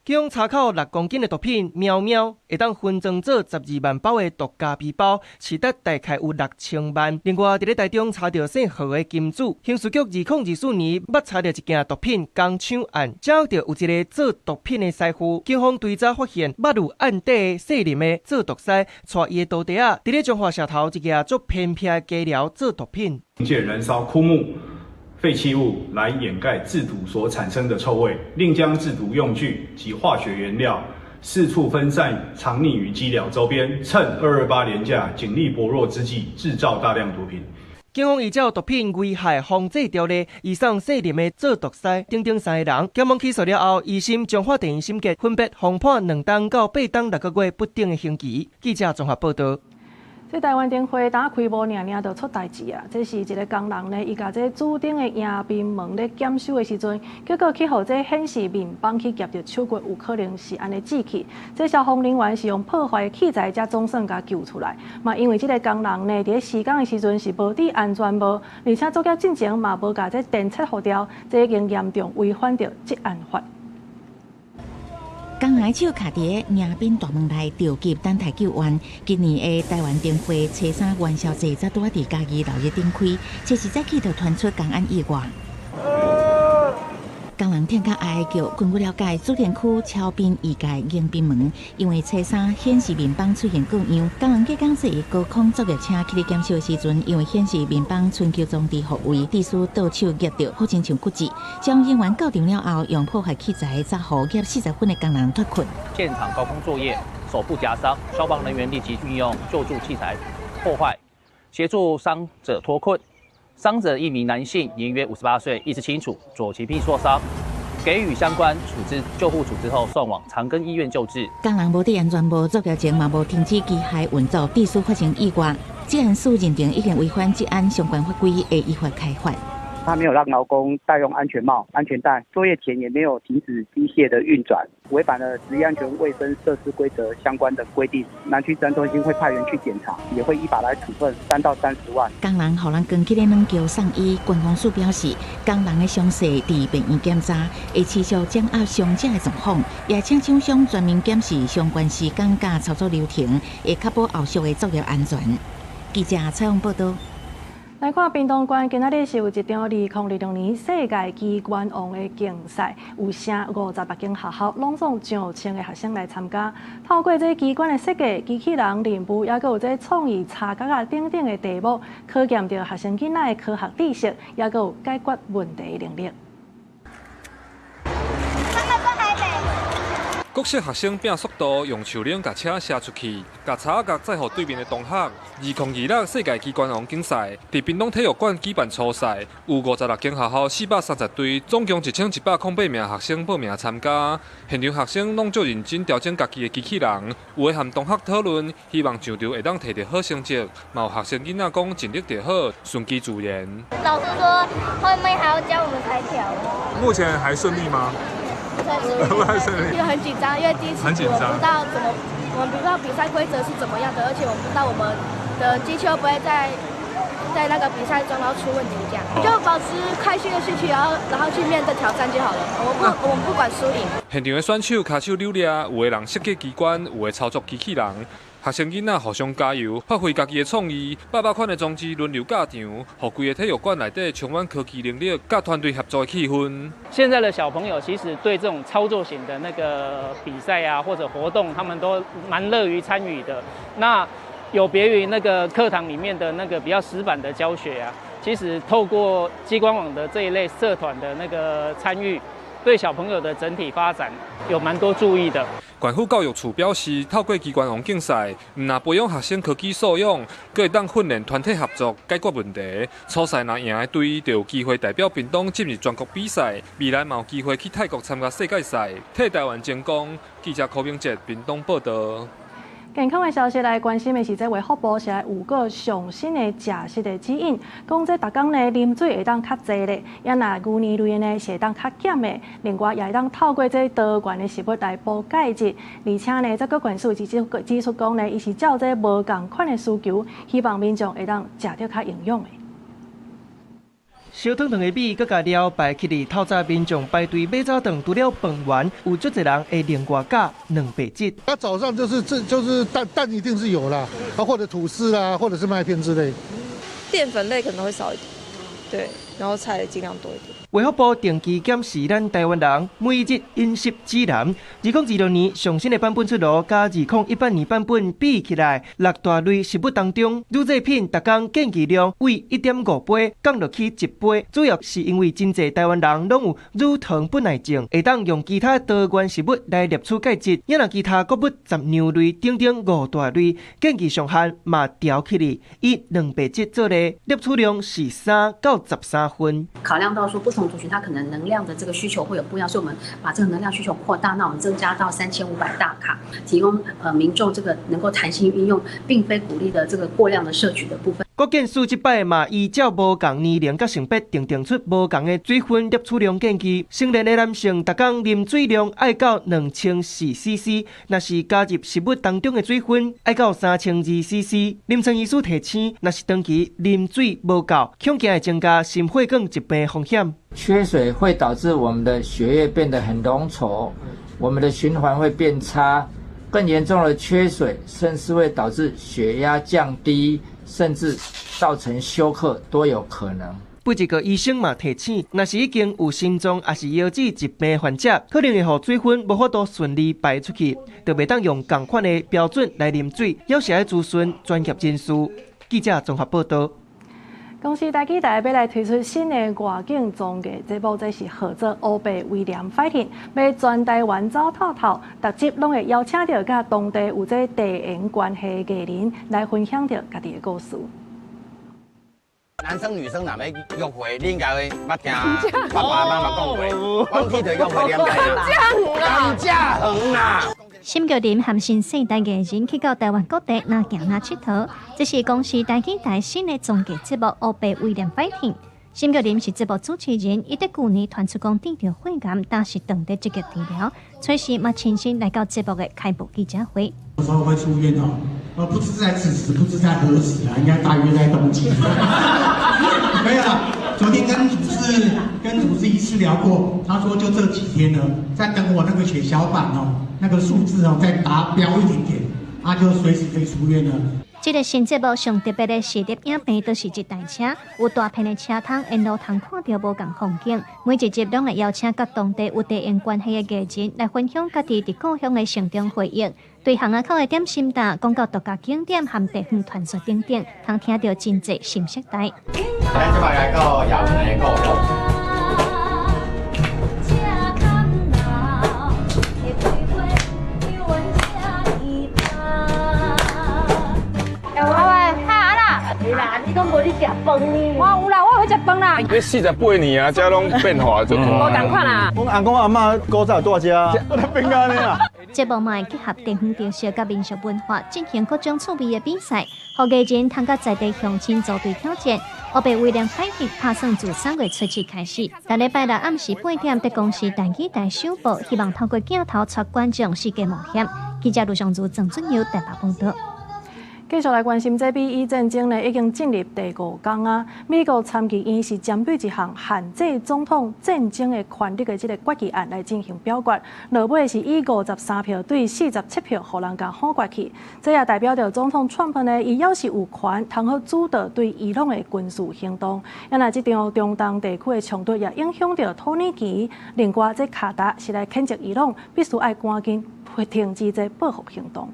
警查扣6公斤的毒品，喵喵会当分装做12万包的毒咖啡包，市值大概有6000万。另外，伫咧台中查到姓何的金主，刑事局2024年捌查到一件毒品工厂案，找到有一个做毒品的师傅。警方追查发现，捌有案底姓林的做毒师，带伊的徒弟啊，伫咧彰化社头一家足偏僻的家寮做毒品。借燃烧枯木、废弃物来掩盖制毒所产生的臭味，另将制毒用具及化学原料四处分散，藏匿于机寮周边，趁228连假警力薄弱之际，制造大量毒品。警方依照毒品危害防治条例，移送姓林的做毒师等3个人，检方起诉了后，2审彰化地院审结，分别判2档到8档6个月不等的刑期。记者综合报道。这台湾灯会打开幕，娘就出代志啊！这是一个工人呢，伊甲这主灯的迎宾门咧检修的时阵，结果去互这显示面板去夹着手骨，有可能是安尼锯去。这消防人员是用破坏的器材才总算甲救出来。嘛，因为这个工人呢，伫施工的时阵是无伫安全帽，而且作业进前嘛无甲这电切互掉，这已经严重违反着职安法。工人手卡伫迎宾大门内着急等待救援。今年的台湾灯会初3元宵节则拄伫家己6月顶开，这实在企图传出公安意外。工人听到哀叫，根据了解，主电区超滨移界迎宾门，因为初3显示面板出现故障，工人加工坐高空作业车去检修的时阵，因为显示面板春秋装置复位，地书倒手夹到，好亲像骨折。消防人员到场了后，用破坏器材才互约40分的工人脱困。现场高空作业，手部夹伤，消防人员立即运用救助器材破坏，协助伤者脱困。伤者一名男性，年约58岁，意识清楚，左前臂受伤，给予相关救护处置后，送往长庚医院救治。工人无戴安全帽，作业前嘛无停止机械运作，必须发生意外。职安署认定已经违反职安相关法规，会依法开罚。他没有让劳工戴用安全帽、安全带，作业前也没有停止机械的运转，违反了职业安全卫生设施规则相关的规定。南区治安中心会派员去检查，也会依法来处分3到30万。工人互人扛起的软桥送医，官方署表示，工人的伤势伫病院检查，会持续掌握伤者的状况，也请厂商全面检视相关时间甲操作流程，会确保后续的作业安全。记者采访报道。来看屏东县，今仔日是有一场2020年世界机关王的竞赛，有剩58间学校拢总上千个学生来参加。透过这机关的设计、机器人任务，也有这创意插角啊等等的题目，考验着学生囡仔的科学知识，也有解决问题的能力。各式学生拼速度，用手铃把车射出去，把插角载予对面的同学。2026世界机关王竞赛伫屏东体育馆举办初赛，有56间学校430队，总共1108名学生报名参加。现场学生拢足认真调整家己的机器人，有的和同学讨论，希望上场会当摕到好成绩。嘛有学生囡仔讲尽力就好，顺其自然。老师说后面还要教我们开条。目前还顺利吗？因为很紧张，因为第一次我不知道我们不知道比赛规则是怎么样的，而且我们不知道我们的机器会不会在那个比赛中然后出问题，这样就保持开心的心情，然后去面对挑战就好了。我们不管输赢。现场的选手脚手扭捏，有的人设计机关，有的操作机器人。学生囡仔互相加油，发挥家己的创意，百款的装置轮流架场，让规个体育馆内底充满科技能力、甲团队合作的气氛。现在的小朋友其实对这种操作型的那个比赛啊或者活动，他们都蛮乐于参与的。那有别于那个课堂里面的那个比较死板的教学啊，其实透过机关网的这一类社团的那个参与，对小朋友的整体发展有蛮多注意的。县府教育处表示，透过机关网竞赛，唔但培养学生科技素养，阁会当训练团体合作、解决问题。初赛若赢的队，就有机会代表屏东进入全国比赛，未来嘛有机会去泰国参加世界赛，替台湾争光。记者柯明哲，屏东报道。健康的消息来关心的是，这卫福部是来有个上新的食食的指引，讲这逐工呢啉水会当较济咧，也若牛奶类呢是会当较减的，另外也会当透过这多元的食物来补钙质，而且呢，这个管数指出讲呢，伊是照这无共款的需求，希望民众会当食到较营养的。烧烫烫的米，佮甲了排起哩。透早民众排队买早顿，除了饭圆，有足侪人会另外加蛋白质。那早上就是蛋一定是有啦，或者吐司啦，或者是麦片之类。淀粉类可能会少一点，对，然后菜尽量多一点。卫福部定期检视咱台湾人每日饮食指南，2026年上新的版本出炉，甲2018年版本比起来，6大类食物当中，乳制品逐工建议量为1.5杯降落去1杯，主要是因为真侪台湾人拢有乳糖不耐症，会当用其他多元食物来摄取钙质，也若其他穀物、杂粮类等等5大类，建议上限嘛调起哩，以蛋白质做例，摄取量是3到13份。考量到说不同族群它可能能量的这个需求会有不一样，所以我们把这个能量需求扩大，那我们增加到3500大卡，提供民众这个能够弹性运用，并非鼓励的这个过量的摄取的部分。国健署这摆嘛依照无共年龄甲性别定出无共的水分摄取量建议，成年的男性逐工啉水量爱到2400cc， 若是加入食物当中的水分爱到3200cc。临床医师提醒，若是长期啉水无够，恐惊会增加心血管疾病风险。缺水会导致我们的血液变得很浓稠，我们的循环会变差，更严重的缺水甚至会导致血压降低，甚至造成休克都有可能。不一个医生嘛提醒，若是已经有心脏还是腰子疾病患者，可能会让水分无法度顺利排出去，就袂当用同款的标准来啉水，要是要咨询专业人士。记者综合报道。公司台积电要来推出新的外景综艺节目，这是号做《乌白威廉 Fighting》，要全台湾走透透，逐集拢会邀请到甲当地有这地缘关系的艺人来分享着家己的故事。男生女生若要约会，你应该会捌听爸爸妈妈讲过，我去就约会两个人，家远啊！沈玉琳和新世代艺人去到台湾各地哪行哪佚佗，这是公司台积电新的综艺节目《乌白威廉 Fighting》。沈玉琳是节目主持人，伊在去年传出讲得到肺癌，但是等待积极治疗，随时嘛亲身来到节目的开幕记者会。有时候会出院哦，不知在此时，不知在何时啊，应该大约在冬季。没有啦，昨天跟主治医师聊过，他说就这几天呢，在等我那个血小板哦，那个数字哦再达标一点点，他就随时可以出院了。这个新节目上特别的视觉影片，都是一台车，有大片的车窗，沿路通看到无同风景。每一集拢会邀请各当地有地缘关系的艺人来分享家己伫故乡的成长回忆，对巷仔口的点心蛋，讲到独家景点和地方传说等等，通听到真侪新色台。咱即摆来到遥远的故乡。你讲无你食饭呢？我有啦，我会食饭啦。你48年啊，这拢变化就大。无同款啦。阮阿公阿嬷古早住遮，我咧变安尼啊。节目嘛会结合地方特色甲民俗文化，进行各种趣味的比赛，互艺人通甲在地乡亲组队挑战。黑白威廉海域打算自3月初7开始，下礼拜六暗时8点在公司台语台首播，希望透过镜头带观众世界冒险。记者卢尚珠、郑准佑台北报道。继续来关心，这比伊战争呢已经进入第5天啊。美国参议院是针对一项限制总统战争的权力的这个决议案来进行表决，落尾是以53票对47票，互人甲否决去。这也代表着总统川普呢，伊要是有权通好主导对伊朗的军事行动。因为这场中东地区的冲突也影响到土耳其，另外这卡达是来谴责伊朗，必须爱赶紧停止这报复行动。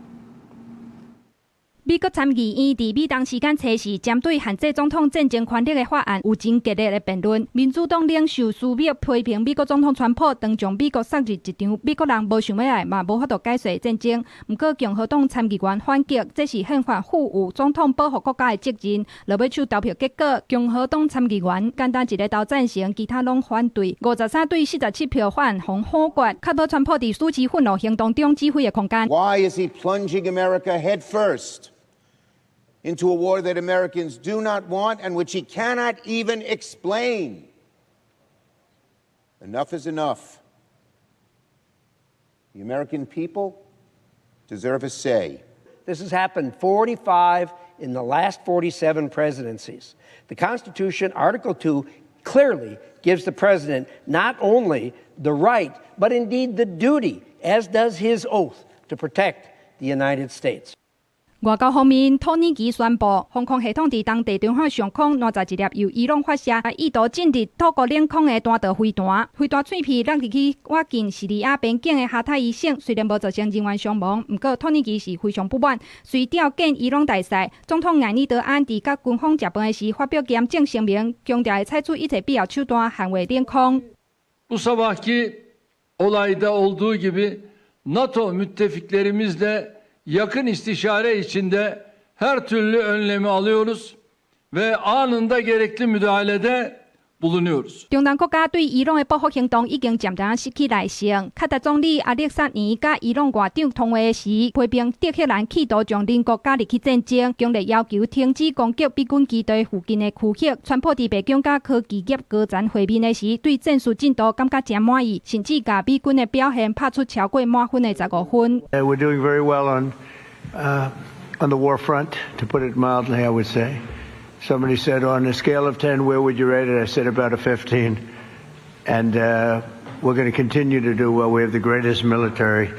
美国参议院伫美东时间初时，针对限制总统战争权力的法案有真激烈的辩论。民主党领袖苏密批评美国总统川普当将美国杀入一场美国人无想要来嘛无法度解决的战争。不过共和党参议员反击，这是宪法赋予总统保护国家的责任。落尾手投票结果，共和党参议员简单一个投赞成，其他拢反对，53对47票法案互否决，确保川普伫暑期愤怒行动中指挥的空间。Why is he plunging America head first into a war that Americans do not want and which he cannot even explain? Enough is enough. The American people deserve a say. This has happened 45 in the last 47 presidencies. The Constitution, Article 2, clearly gives the president not only the right, but indeed the duty, as does his oath, to protect the United States. 外交方面，土耳其宣布，防空系统伫当地中海上空21一粒由伊朗发射，意图进入土国领空的单导飞弹。飞弹碎片落入去靠近叙利亚边境的哈泰伊省，虽然无造成人员伤亡，不过土耳其是非常不满，随调见伊朗大使。总统艾尼德安伫甲军方食饭的时发表严正声明，强调会采取一切必要手段捍卫领空。Bu sabahki olayda olduğu gibi NATO müttefiklerimiz de yakın istişare içinde her türlü önlemi alıyoruz ve anında gerekli müdahalede bulunuyoruz. 中东国家对伊朗的报复行动已经渐渐失去耐性。卡达总理阿列萨尼甲伊朗外长通话时，批评德黑兰企图将邻国加入去战争，强烈要求停止攻击美军基地附近的区域。川普伫北京甲科技业高层会面的时，对战术进度感觉真满意，甚至甲美军的表现拍出超过满分的15分。We're doing very well on the war front, to put it mildly, I would say. Somebody said, on a scale of 10, where would you rate it? I said about a 15. And we're going to continue to do well. We have the greatest military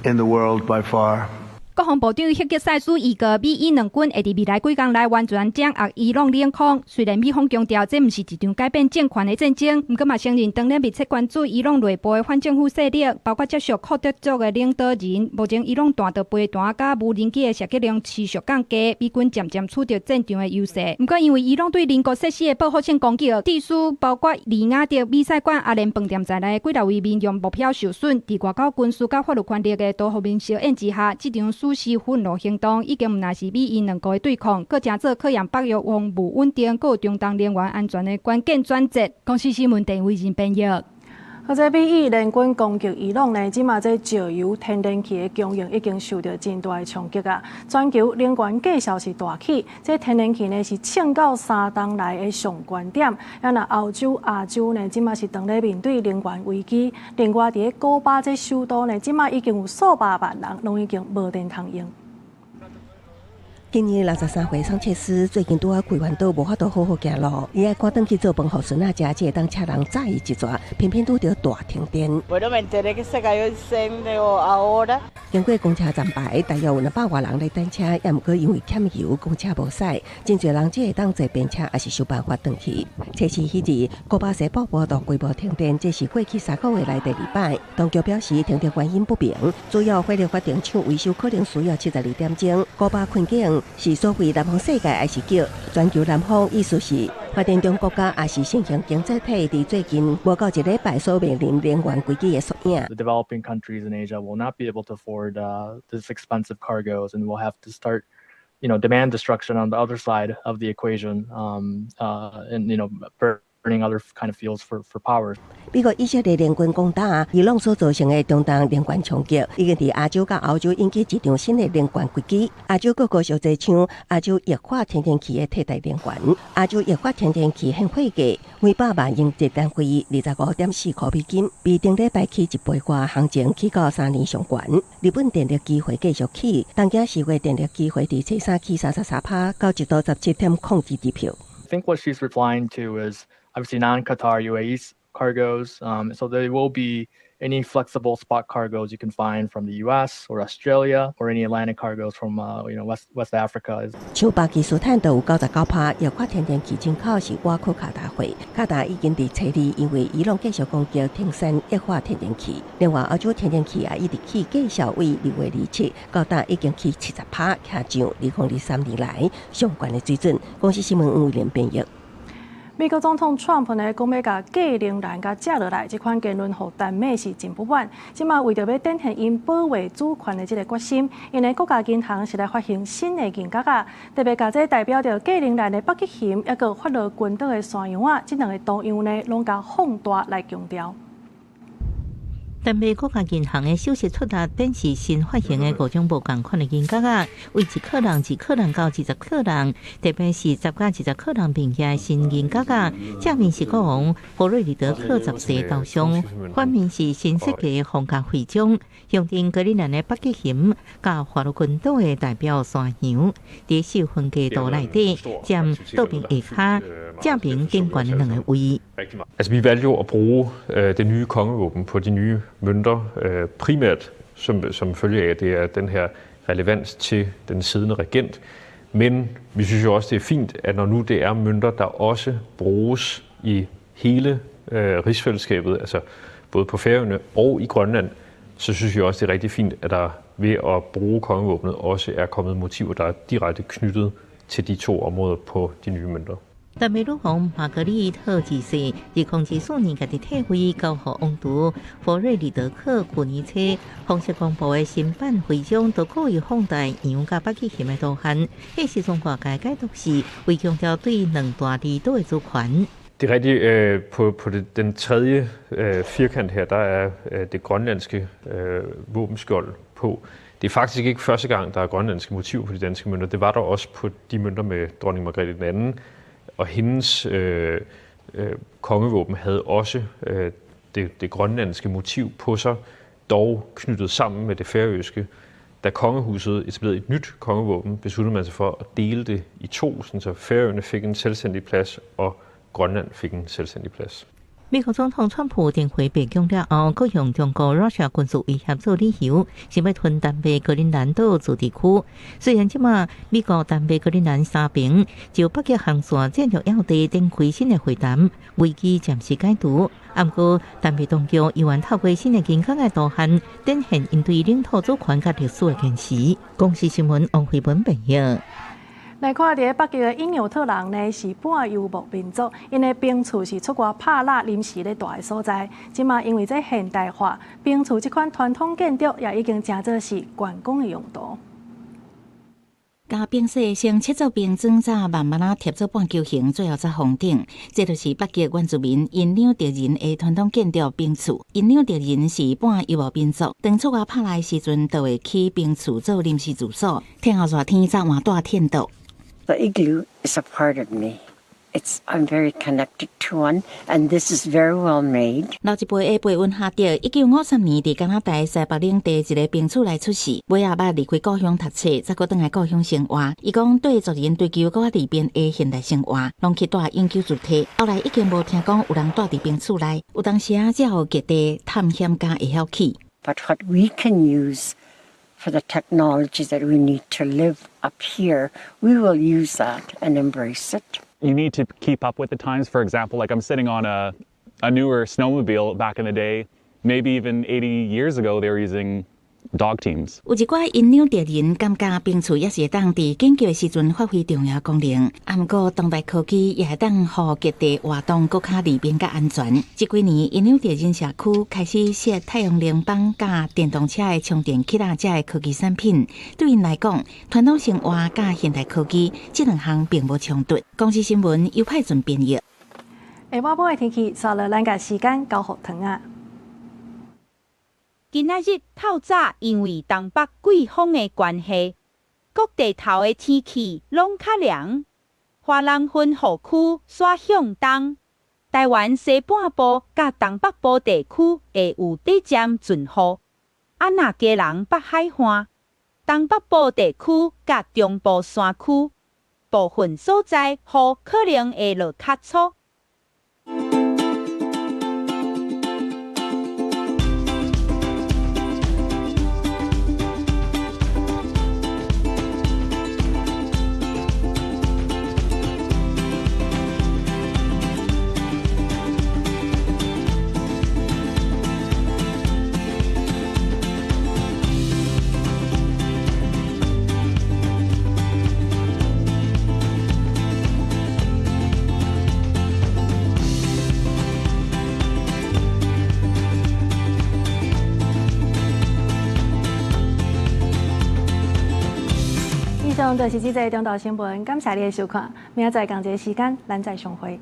in the world by far. 国防部长赫吉塞斯预告，美伊两军会伫未来几天内完全掌握伊朗领空。虽然美方强调这毋是一场改变政权的战争，不过嘛承认当然密切关注伊朗内部的反政府势力，包括接触库德族的领导人。目前伊朗弹道飞弹甲无人机的射击量持续降低，美军渐渐取得战场的优势。不过因为伊朗对邻国设施的报复性攻击，地区包括利雅得美赛馆、阿联饭店在内几大位民用目标受损。伫外交、军事甲法律权力的多方面效应之下，这场苏西愤怒行动已经毋那是美伊两国的对抗，更正做考验北约防务稳定，还有中东能源安全的关键转折。公司新闻陈伟仁编译。或者美伊联军攻击伊朗呢，即马这石油天然气的供应已经受到真大的冲击啊！全球能源价格是大起，这天然气呢是冲到3冬来的上悬点。那欧洲、亚洲呢，即马是当咧面对能源危机。另外，伫古巴这首都呢，即马已经有数百万人拢已经无电通用。今年63岁桑切斯最近拄啊开完刀，无法度好好行路，伊爱赶转去做饭，互孙仔食，才当车人载伊一逝，偏偏拄着大停电。经过公车站牌，大约有200外人来等车，也毋过因为欠油，公车无驶，真侪人只会当坐便车，也是想办法转去。初四迄日，古巴西北部大规模停电，这是过去3个月来第2摆。当局表示停电原因不明，主要火力发电厂维修可能需要72点钟。古巴困境是所谓南方世界还是叫全球南方，意思是发展中国家也是新兴经济体，伫最近无到1礼拜所面临能源危机的缩影。The developing countries in Asia will not be able to afford this expensive cargoes, and we'll have to start, demand destruction on the other side of the equation, and burning other kind of fuels for power. 美国以色列联军攻打伊朗所造成的中东能源冲击，已经伫亚洲甲欧洲引起一场新的能源危机。亚洲各国小侪像亚洲液化天然气的替代能源，亚洲液化天然气现货价每100万英值单位25.4块美金，比顶礼拜起1倍外，行情起到3年上悬。日本电力机会继续起，东京4月电力机会伫初三起33%，到1度17.0支票。I think what she's replying to is obviously non-Qatar UAE cargoes. So there will be any flexible spot cargoes you can find from the U.S. or Australia, or any Atlantic cargoes from West Africa. 像巴基斯坦就有99%液化天然气进口是外口卡达货，卡达已经伫初二因为伊朗继续攻击停产液化天然气。另外，欧洲天然气也一直起计销为2月27高达已经起70%，下降2023年来上悬的水准。公司新闻吴伟廉编译。美国总统 Trump 呢，讲要甲镉能源甲借落来，这款言论互丹美是真不满。即马为着要展现因保卫主权的这个决心，因为国家银行是来发行新的银角啊，特别甲这代表着镉能源的北极熊，抑个法罗群岛的山羊啊，这两个图样呢，拢甲放大来强调。但美国家银行的首席出达展示新发行的5种无同款的银角啊，为1克朗、2克朗到20克朗，特别是10甲20克朗并且新银角啊，正面是讲佛瑞里德克10世导向，反面是新设计的皇家徽章，象征格陵兰的北极熊甲法罗群岛的代表山羊，伫受分界图内底占倒边下骹，正面顶悬的两个位。Altså, vi valgte jo at bruge det nye kongevåben på de nye mønter, primært som følge af, at det er den her relevans til den siddende regent. Men vi synes jo også, det er fint, at når nu det er mønter, der også bruges i hele rigsfællesskabet, altså både på Færøerne og i Grønland, så synes vi også, det er rigtig fint, at der ved at bruge kongevåbnet også er kommet motiver, der er direkte knyttet til de to områder på de nye mønter. 但美女王玛格丽特2世2014年家己退位，交予王储佛瑞里德克去年初方式公布的新版徽章，都故意放大羊甲北极熊的图案。迄时中国界解读是为强调对两大离岛的主权。Det er rigtigt. På den tredje firkant her, der er det grønlandske våbenskjold på. Det er faktisk ikke første gang, der er grønlandske motiver på de danske mønter. Det var der også på de mønter med dronning Margrethe II. Og hendes kongevåben havde også det grønlandske motiv på sig, dog knyttet sammen med det færøske. Da kongehuset etablerede et nyt kongevåben, besluttede man sig for at dele det i to, så Færøerne fik en selvstændig plads, og Grønland fik en selvstændig plads. 美国总统川普电回北京了后，佮用中国 Russia 军事威胁做理由，想要吞南北格陵兰岛自治区。虽然即马美国南北格陵兰三边就北极航线战略要地展开新的会谈，危机暂时解除。不过，南北当局依然透过新的银角的图案，展现因对领土主权甲历史的坚持。公司新闻王慧文报道。来看伫北极的因纽特人呢，是半游牧民族，因的冰厝是出外拍蜡临时咧住的所在。即马因为这现代化，冰厝这款传统建筑也已经成做是观光的用途。加冰室先切做冰砖渣，慢慢啊贴做半球形，最后再封顶。这就是北极原住民因纽特人的传统建筑冰厝。因纽特人是半游牧民族，当出外拍蜡的时阵，就会起冰厝做临时住所。天后热天早换大天道。The igloo is a part of me. I'm very connected to one, and this is very well made. 老一辈的培温下着1953年伫加拿大西北领地一个冰厝来出世。尾仔捌离开故乡读册，再搁转来故乡生活。伊讲对族人追求搁较里边的现代生活，拢去住永久主题。后来已经无听讲有人住伫冰厝内，有当时啊，才有极地探险家会晓去。But what we can use for the technology that we need to live up here, we will use that and embrace it. You need to keep up with the times. For example, like I'm sitting on a newer snowmobile back in the day. Maybe even 80 years ago, they were using dog teams. 有一寡因纽特人感觉冰厝也是会当伫紧急的时阵发挥重要功能。不过当代科技也会当互极地活动更较利便甲安全。这几年因纽特人社区开始设太阳能板甲电动车的充电器这的科技产品，对因来讲，传统生活甲现代科技这两项并无冲突。公司新闻由派准编译。下晡晡的天气，刷了咱个时间交互糖啊。今仔日透早因为东北季风的关系，各地头的天气拢较凉。华南分布区刷向东，台湾西半部甲东北部地区会有短暂阵雨。若家人北海岸，东北部地区甲中部山区部分所在雨可能会落较粗。以上就是这则中岛新闻，感谢你的收看，明仔载同一个时间，咱再相会。